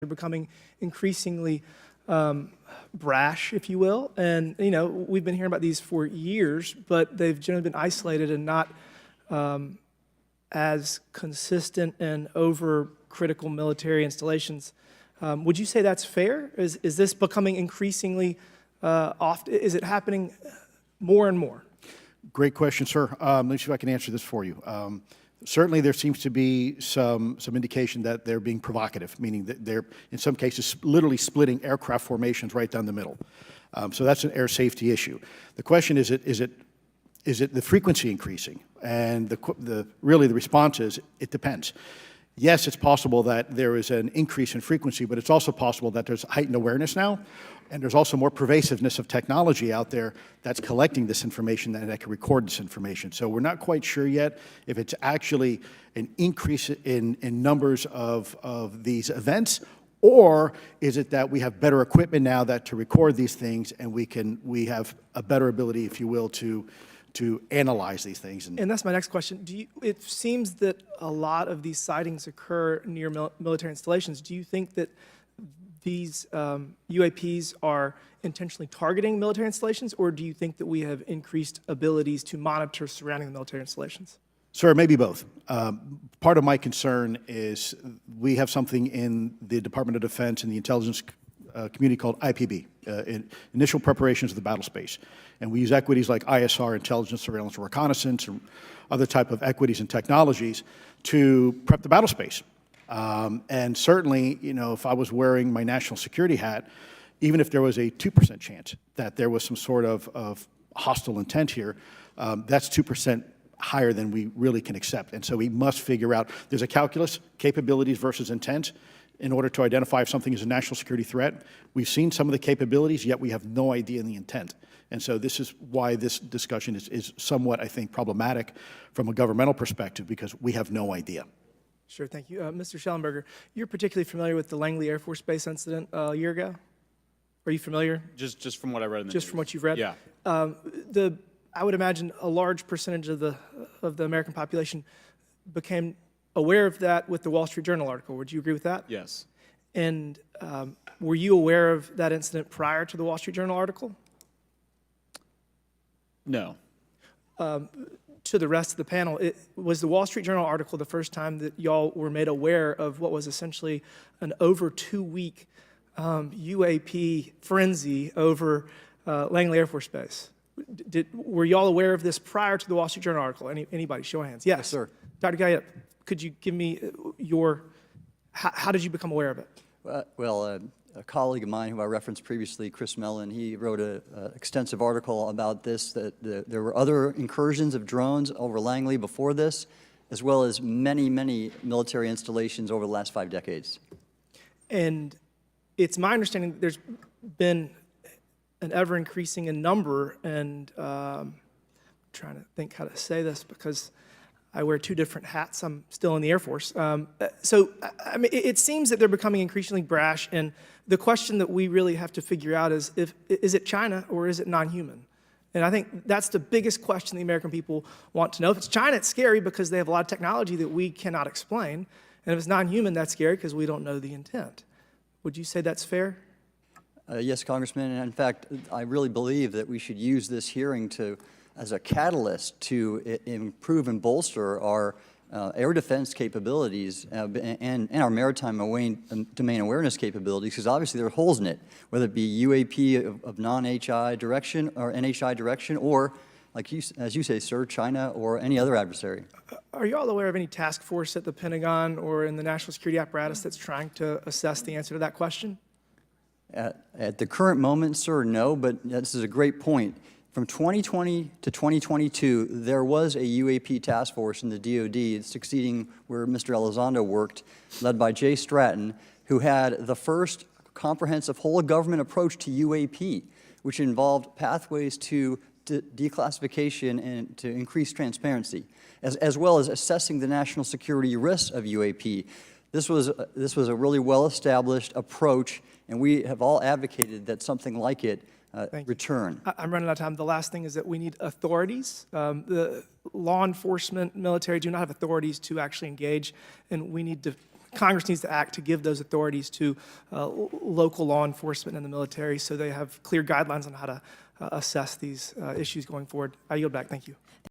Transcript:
They're becoming increasingly brash, if you will. And, you know, we've been hearing about these for years, but they've generally been isolated and not as consistent and over-critical military installations. Would you say that's fair? Is this becoming increasingly often? Is it happening more and more? Great question, sir. Let me see if I can answer this for you. Certainly, there seems to be some indication that they're being provocative, meaning that they're, in some cases, literally splitting aircraft formations right down the middle. So that's an air safety issue. The question is it the frequency increasing? And really the response is, it depends. Yes, it's possible that there is an increase in frequency, but it's also possible that there's heightened awareness now, and there's also more pervasiveness of technology out there that's collecting this information and that can record this information. So we're not quite sure yet if it's actually an increase in numbers of these events, or is it that we have better equipment now that to record these things, and we have a better ability, if you will, to analyze these things. And that's my next question. It seems that a lot of these sightings occur near military installations. Do you think that these UAPs are intentionally targeting military installations, or do you think that we have increased abilities to monitor surrounding the military installations? Sir, maybe both. Part of my concern is we have something in the Department of Defense and the intelligence community called IPB, Initial Preparations of the Battle Space. And we use equities like ISR, intelligence, surveillance, and reconnaissance, and other type of equities and technologies to prep the battle space. And certainly, you know, if I was wearing my national security hat, even if there was a 2% chance that there was some sort of hostile intent here, that's 2% higher than we really can accept. And so we must figure out, there's a calculus, capabilities versus intent, in order to identify if something is a national security threat. We've seen some of the capabilities, yet we have no idea in the intent. And so this is why this discussion is somewhat, I think, problematic from a governmental perspective, because we have no idea. Sure, thank you. Mr. Schellenberger, you're particularly familiar with the Langley Air Force Base incident a year ago? Are you familiar? Just from what I read in the news. From what you've read? Yeah. I would imagine a large percentage of the American population became aware of that with the Wall Street Journal article. Would you agree with that? Yes. And were you aware of that incident prior to the Wall Street Journal article? No. To the rest of the panel, was the Wall Street Journal article the first time that y'all were made aware of what was essentially an over 2-week UAP frenzy over Langley Air Force Base? Were y'all aware of this prior to the Wall Street Journal article? Anybody, show of hands. Yes, sir. Dr. Gallaudet, could you give me how did you become aware of it? Well, a colleague of mine who I referenced previously, Chris Mellon, he wrote an extensive article about this, that there were other incursions of drones over Langley before this, as well as many, many military installations over the last 5 decades. And it's my understanding that there's been an ever-increasing in number, and I'm trying to think how to say this because I wear 2 different hats. I'm still in the Air Force. So, I mean, it seems that they're becoming increasingly brash, and the question that we really have to figure out is it China or is it non-human? And I think that's the biggest question the American people want to know. If it's China, it's scary because they have a lot of technology that we cannot explain. And if it's non-human, that's scary because we don't know the intent. Would you say that's fair? Yes, Congressman. And in fact, I really believe that we should use this hearing as a catalyst to improve and bolster our air defense capabilities and our maritime domain awareness capabilities, because obviously there are holes in it, whether it be UAP of non-HI direction or NHI direction, or, like as you say, sir, China or any other adversary. Are you all aware of any task force at the Pentagon or in the national security apparatus that's trying to assess the answer to that question? At the current moment, sir, no, but this is a great point. From 2020 to 2022, there was a UAP task force in the DoD succeeding where Mr. Elizondo worked, led by Jay Stratton, who had the first comprehensive whole-of-government approach to UAP, which involved pathways to declassification and to increase transparency, as well as assessing the national security risks of UAP. This was a really well-established approach, and we have all advocated that something like it return. I'm running out of time. The last thing is that we need authorities. The law enforcement, military do not have authorities to actually engage, and we need to Congress needs to act to give those authorities to local law enforcement and the military so they have clear guidelines on how to assess these issues going forward. I yield back. Thank you.